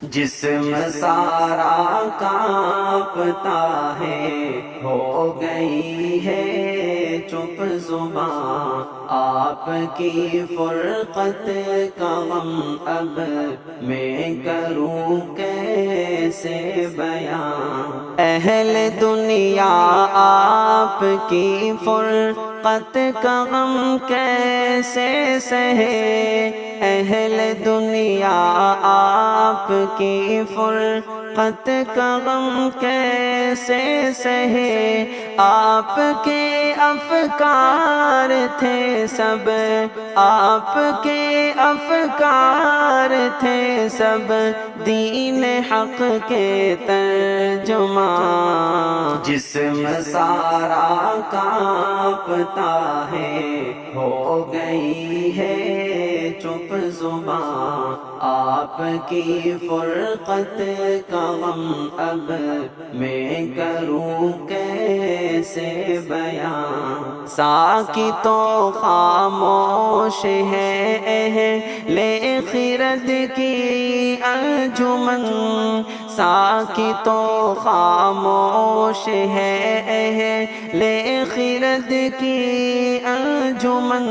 جسم سارا کانپتا ہے، ہو گئی ہے چپ زباں، آپ کی فرقت کا غم اب میں کروں کیسے بیان۔ اہل دنیا آپ کی فرقت کا غم کیسے سہے، اہل دنیا آپ کی فرقت کا غم کیسے سہے۔ آپ کے افکار تھے سب، آپ کے افکار تھے سب، دین حق کے ترجمان۔ جسم سارا کانپتا ہے، ہو گئی ہے چپ زباں، آپ کی فرقت کا غم اب میں کروں کیسے بیان۔ ساکی تو خاموش ہے اہل خرد کی انجمن، ساکی تو خاموش ہے اہل خرد کی انجمن،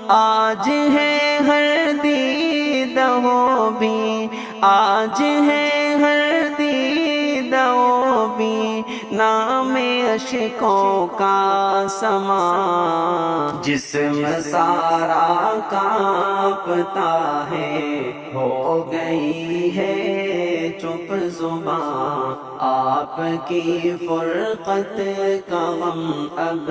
آج ہے ہر دیدہ بھی، آج ہے ہر دیدہ بھی، نام عشقوں کا سماں۔ جسم سارا کانپتا ہے، ہو گئی ہے چپ زباں، آپ کی فرقت کا غم اب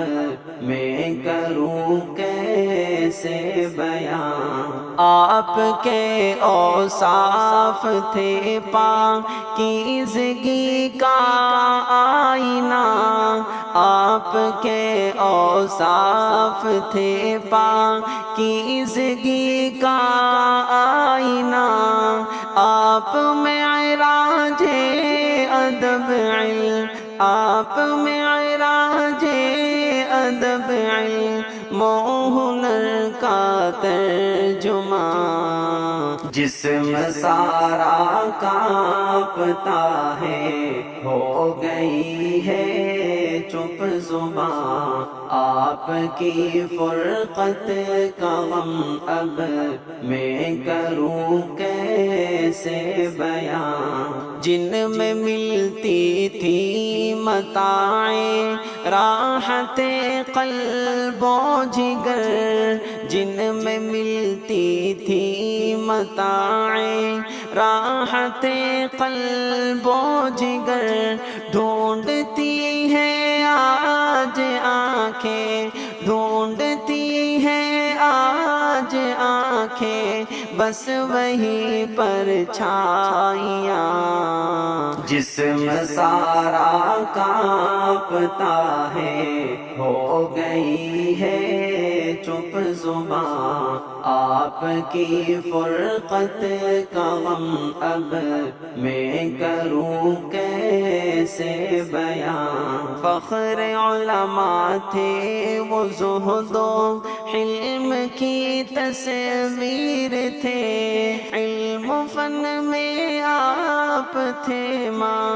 میں کروں کیسے بیان۔ آپ کے اوصاف تھے پاکیزگی کا آئینہ، آپ کے اوصاف تھے پاکیزگی کا آئینہ، آپ معراج ادب علم، آپ معراج ادب علم و ہنر کا ترجمان۔ جسم سارا کانپتا ہے، ہو گئی ہے چپ زباں، آپ کی فرقت کا غم اب میں کروں کیسے بیان۔ جن میں ملتی تھی متاعیں راحت قلب و جگر، جن میں ملتی تھی متاعیں راحت قلب و جگر، ڈھونڈتی ہے آج آنکھیں، ڈھونڈتی ہے آج آنکھیں، بس وہی پرچھائیاں۔ جسم سارا کانپتا ہے، ہو گئی ہے چپ زباں، آپ کی فرقت کا غم اب میں کروں کیسے بیان۔ فخر علماء تھے وہ، زہد و حلم کی تصویر تھے، علم و فن میں آپ تھے ماں،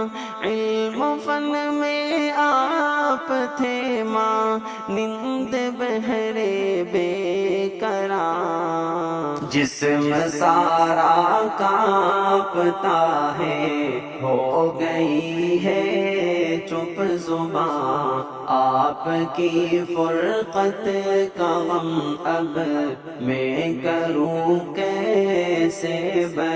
علم و فن میں آپ تھے ماں، نند بہرے بے قرار۔ جسم سارا کانپتا ہے، ہو گئی ہے چپ زباں، آپ کی فرقت کا غم اب میں کروں کیسے بیان۔